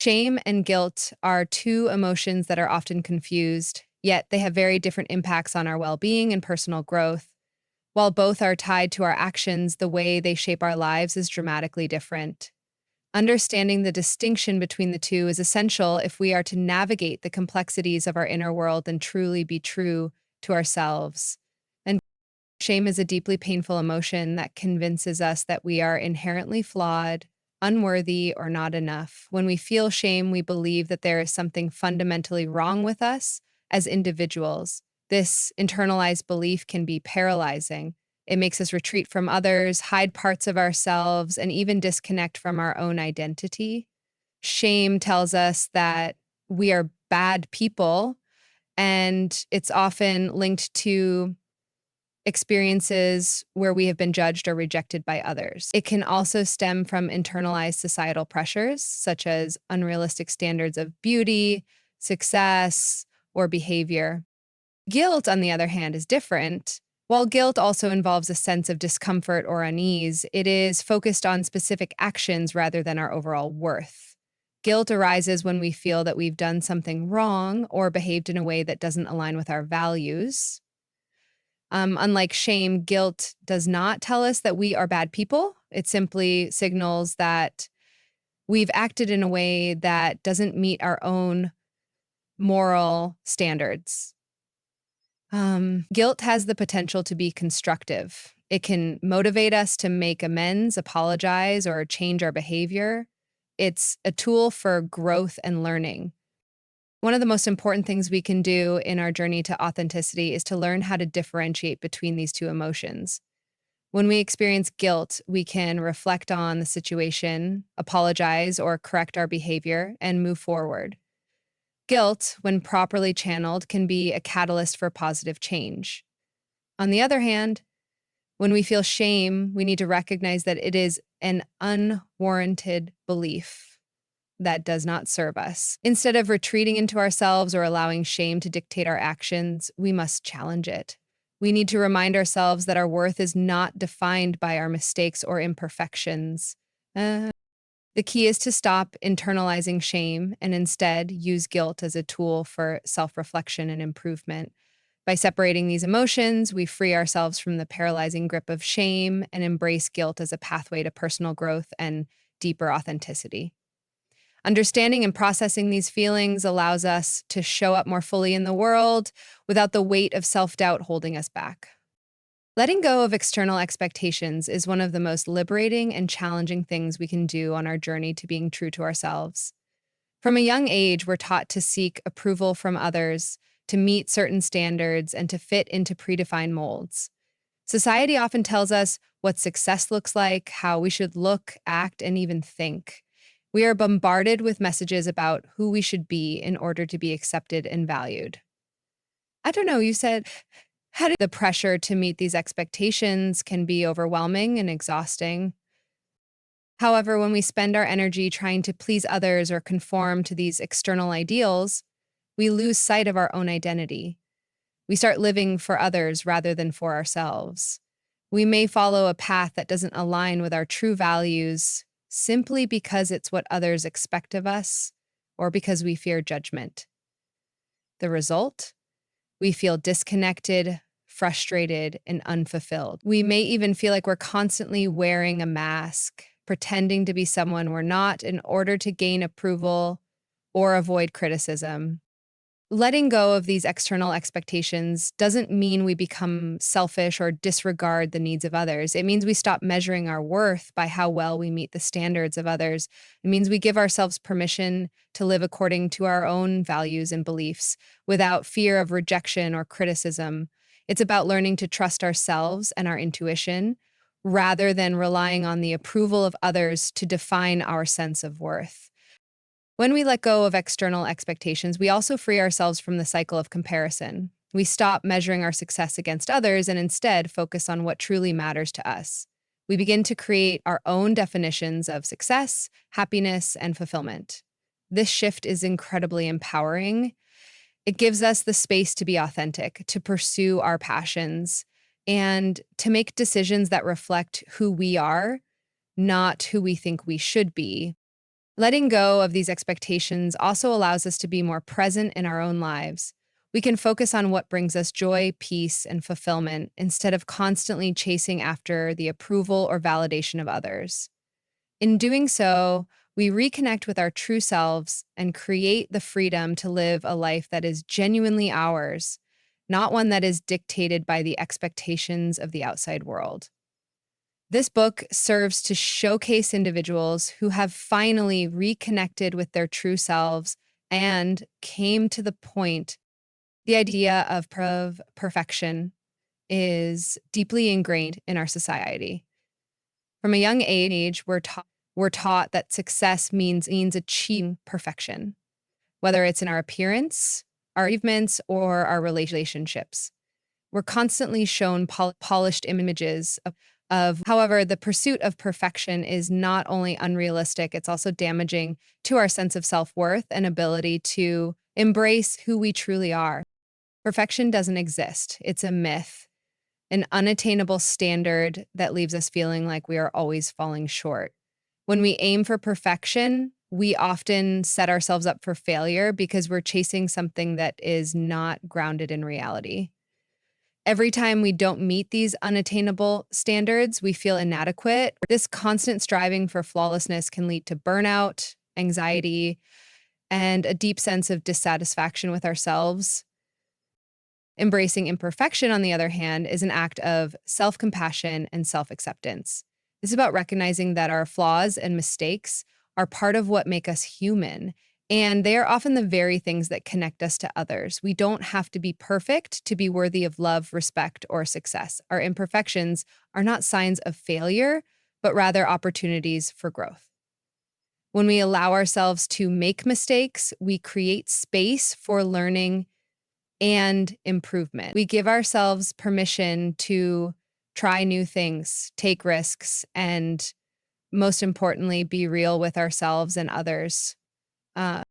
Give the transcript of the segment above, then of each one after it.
Shame and guilt are two emotions that are often confused, yet they have very different impacts on our well-being and personal growth. While both are tied to our actions, the way they shape our lives is dramatically different. Understanding the distinction between the two is essential if we are to navigate the complexities of our inner world and truly be true to ourselves. And shame is a deeply painful emotion that convinces us that we are inherently flawed, unworthy, or not enough. When we feel shame, we believe that there is something fundamentally wrong with us as individuals. This internalized belief can be paralyzing. It makes us retreat from others, hide parts of ourselves, and even disconnect from our own identity. Shame tells us that we are bad people, and it's often linked to experiences where we have been judged or rejected by others. It can also stem from internalized societal pressures, such as unrealistic standards of beauty, success, or behavior. Guilt, on the other hand, is different. While guilt also involves a sense of discomfort or unease, it is focused on specific actions rather than our overall worth. Guilt arises when we feel that we've done something wrong or behaved in a way that doesn't align with our values. Unlike shame, guilt does not tell us that we are bad people. It simply signals that we've acted in a way that doesn't meet our own moral standards. Guilt has the potential to be constructive. It can motivate us to make amends, apologize, or change our behavior. It's a tool for growth and learning. One of the most important things we can do in our journey to authenticity is to learn how to differentiate between these two emotions. When we experience guilt, we can reflect on the situation, apologize, or correct our behavior, and move forward. Guilt, when properly channeled, can be a catalyst for positive change. On the other hand, when we feel shame, we need to recognize that it is an unwarranted belief that does not serve us. Instead of retreating into ourselves or allowing shame to dictate our actions, we must challenge it. We need to remind ourselves that our worth is not defined by our mistakes or imperfections. The key is to stop internalizing shame and instead use guilt as a tool for self-reflection and improvement. By separating these emotions, we free ourselves from the paralyzing grip of shame and embrace guilt as a pathway to personal growth and deeper authenticity. Understanding and processing these feelings allows us to show up more fully in the world without the weight of self-doubt holding us back. Letting go of external expectations is one of the most liberating and challenging things we can do on our journey to being true to ourselves. From a young age, we're taught to seek approval from others, to meet certain standards, and to fit into predefined molds. Society often tells us what success looks like, how we should look, act, and even think. We are bombarded with messages about who we should be in order to be accepted and valued. I don't know, you said, the pressure to meet these expectations can be overwhelming and exhausting. However, when we spend our energy trying to please others or conform to these external ideals, we lose sight of our own identity. We start living for others rather than for ourselves. We may follow a path that doesn't align with our true values simply because it's what others expect of us or because we fear judgment. The result? We feel disconnected, frustrated, and unfulfilled. We may even feel like we're constantly wearing a mask, pretending to be someone we're not in order to gain approval or avoid criticism. Letting go of these external expectations doesn't mean we become selfish or disregard the needs of others. It means we stop measuring our worth by how well we meet the standards of others. It means we give ourselves permission to live according to our own values and beliefs without fear of rejection or criticism. It's about learning to trust ourselves and our intuition rather than relying on the approval of others to define our sense of worth. When we let go of external expectations, we also free ourselves from the cycle of comparison. We stop measuring our success against others and instead focus on what truly matters to us. We begin to create our own definitions of success, happiness, and fulfillment. This shift is incredibly empowering. It gives us the space to be authentic, to pursue our passions, and to make decisions that reflect who we are, not who we think we should be. Letting go of these expectations also allows us to be more present in our own lives. We can focus on what brings us joy, peace, and fulfillment instead of constantly chasing after the approval or validation of others. In doing so, we reconnect with our true selves and create the freedom to live a life that is genuinely ours, not one that is dictated by the expectations of the outside world. This book serves to showcase individuals who have finally reconnected with their true selves and came to the point. The idea of perfection is deeply ingrained in our society. From a young age, we're taught that success means achieving perfection, whether it's in our appearance, our achievements, or our relationships. We're constantly shown polished images however, the pursuit of perfection is not only unrealistic, it's also damaging to our sense of self-worth and ability to embrace who we truly are. Perfection doesn't exist. It's a myth, an unattainable standard that leaves us feeling like we are always falling short. When we aim for perfection, we often set ourselves up for failure because we're chasing something that is not grounded in reality. Every time we don't meet these unattainable standards, we feel inadequate. This constant striving for flawlessness can lead to burnout, anxiety, and a deep sense of dissatisfaction with ourselves. Embracing imperfection, on the other hand, is an act of self compassion and self acceptance. It's about recognizing that our flaws and mistakes are part of what make us human, and they are often the very things that connect us to others. We don't have to be perfect to be worthy of love, respect, or success. Our imperfections are not signs of failure, but rather opportunities for growth. When we allow ourselves to make mistakes, we create space for learning and improvement. We give ourselves permission to try new things, take risks, and most importantly, be real with ourselves and others. Uh,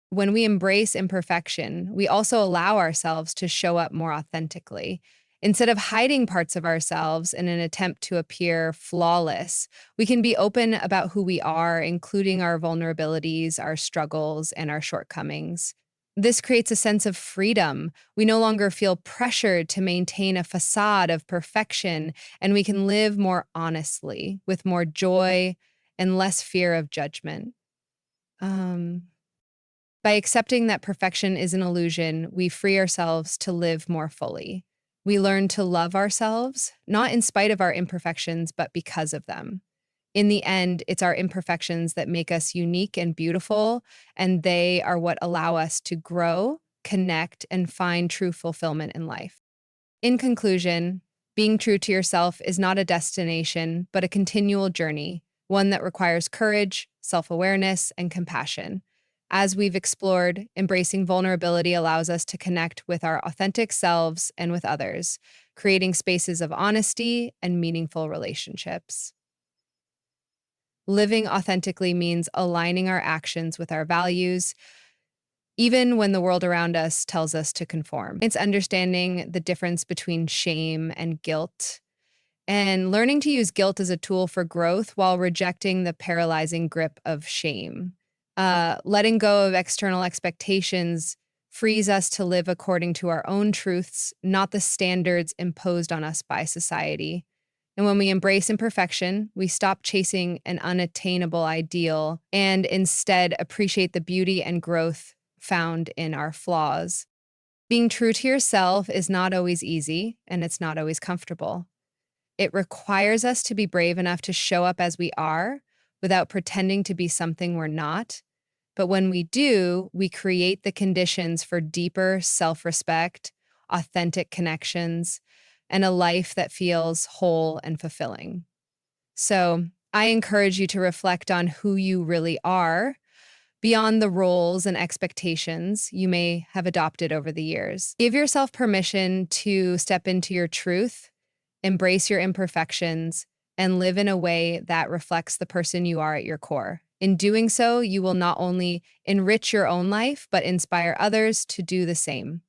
when we embrace imperfection, we also allow ourselves to show up more authentically. Instead of hiding parts of ourselves in an attempt to appear flawless, we can be open about who we are, including our vulnerabilities, our struggles, and our shortcomings. This creates a sense of freedom. We no longer feel pressured to maintain a facade of perfection, and we can live more honestly, with more joy and less fear of judgment. Um, by accepting that perfection is an illusion, we free ourselves to live more fully. We learn to love ourselves, not in spite of our imperfections, but because of them. In the end, it's our imperfections that make us unique and beautiful, and they are what allow us to grow, connect, and find true fulfillment in life. In conclusion, being true to yourself is not a destination, but a continual journey, one that requires courage, self awareness, and compassion. As we've explored, embracing vulnerability allows us to connect with our authentic selves and with others, creating spaces of honesty and meaningful relationships. Living authentically means aligning our actions with our values, even when the world around us tells us to conform. It's understanding the difference between shame and guilt, and learning to use guilt as a tool for growth while rejecting the paralyzing grip of shame. Letting go of external expectations frees us to live according to our own truths, not the standards imposed on us by society. And when we embrace imperfection, we stop chasing an unattainable ideal and instead appreciate the beauty and growth found in our flaws. Being true to yourself is not always easy, and it's not always comfortable. It requires us to be brave enough to show up as we are without pretending to be something we're not. But when we do, we create the conditions for deeper self respect, authentic connections, and a life that feels whole and fulfilling. So I encourage you to reflect on who you really are beyond the roles and expectations you may have adopted over the years. Give yourself permission to step into your truth, embrace your imperfections, and live in a way that reflects the person you are at your core. In doing so, you will not only enrich your own life, but inspire others to do the same.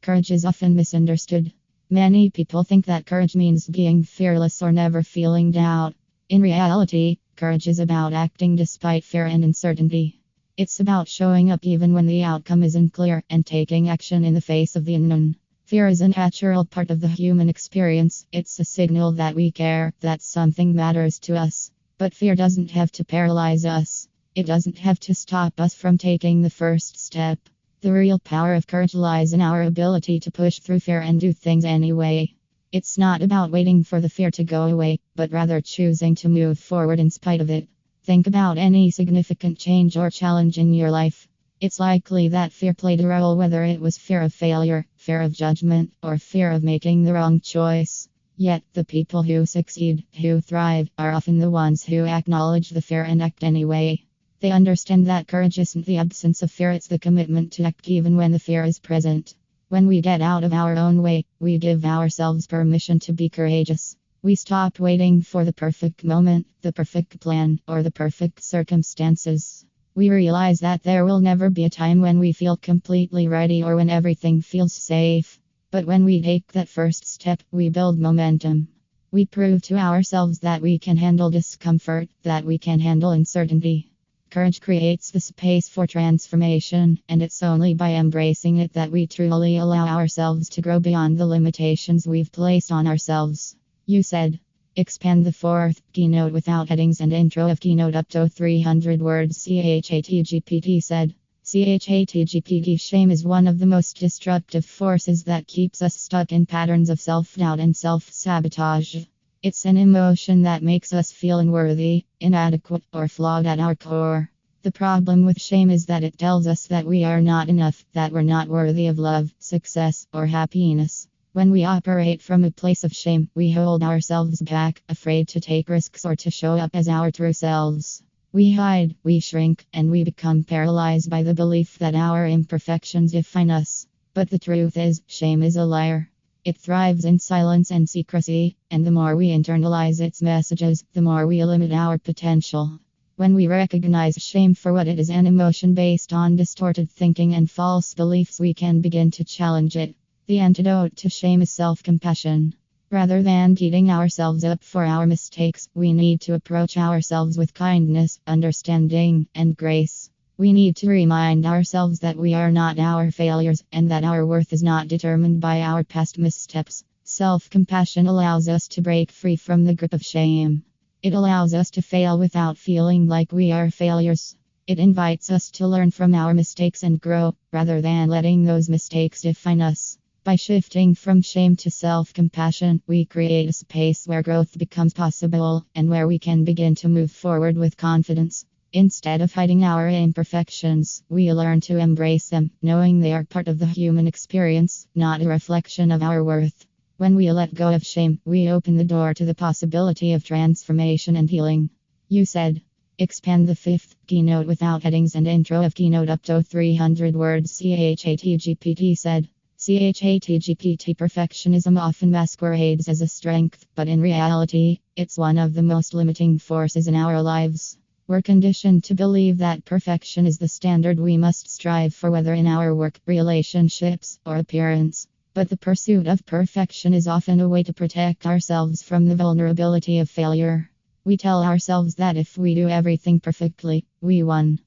Courage is often misunderstood. Many people think that courage means being fearless or never feeling doubt. In reality, courage is about acting despite fear and uncertainty. It's about showing up even when the outcome isn't clear and taking action in the face of the unknown. Fear is a natural part of the human experience. It's a signal that we care, that something matters to us. But fear doesn't have to paralyze us. It doesn't have to stop us from taking the first step. The real power of courage lies in our ability to push through fear and do things anyway. It's not about waiting for the fear to go away, but rather choosing to move forward in spite of it. Think about any significant change or challenge in your life. It's likely that fear played a role, whether it was fear of failure, fear of judgment, or fear of making the wrong choice. Yet, the people who succeed, who thrive, are often the ones who acknowledge the fear and act anyway. They understand that courage isn't the absence of fear, it's the commitment to act even when the fear is present. When we get out of our own way, we give ourselves permission to be courageous. We stop waiting for the perfect moment, the perfect plan, or the perfect circumstances. We realize that there will never be a time when we feel completely ready or when everything feels safe. But when we take that first step, we build momentum. We prove to ourselves that we can handle discomfort, that we can handle uncertainty. Courage creates the space for transformation, and it's only by embracing it that we truly allow ourselves to grow beyond the limitations we've placed on ourselves. You said. Expand the fourth keynote without headings and intro of keynote up to 300 words. ChatGPT said. ChatGPT. Shame is one of the most destructive forces that keeps us stuck in patterns of self-doubt and self-sabotage. It's an emotion that makes us feel unworthy, inadequate, or flawed at our core. The problem with shame is that it tells us that we are not enough, that we're not worthy of love, success, or happiness. When we operate from a place of shame, we hold ourselves back, afraid to take risks or to show up as our true selves. We hide, we shrink, and we become paralyzed by the belief that our imperfections define us. But the truth is, shame is a liar. It thrives in silence and secrecy, and the more we internalize its messages, the more we limit our potential. When we recognize shame for what it is, an emotion based on distorted thinking and false beliefs, we can begin to challenge it. The antidote to shame is self-compassion. Rather than beating ourselves up for our mistakes, we need to approach ourselves with kindness, understanding, and grace. We need to remind ourselves that we are not our failures and that our worth is not determined by our past missteps. Self-compassion allows us to break free from the grip of shame. It allows us to fail without feeling like we are failures. It invites us to learn from our mistakes and grow, rather than letting those mistakes define us. By shifting from shame to self-compassion, we create a space where growth becomes possible and where we can begin to move forward with confidence. Instead of hiding our imperfections, we learn to embrace them, knowing they are part of the human experience, not a reflection of our worth. When we let go of shame, we open the door to the possibility of transformation and healing. You said. Expand the fifth keynote without headings and intro of keynote up to 300 words. ChatGPT said. ChatGPT. Perfectionism often masquerades as a strength, but in reality, it's one of the most limiting forces in our lives. We're conditioned to believe that perfection is the standard we must strive for, whether in our work, relationships, or appearance. But the pursuit of perfection is often a way to protect ourselves from the vulnerability of failure. We tell ourselves that if we do everything perfectly, we won.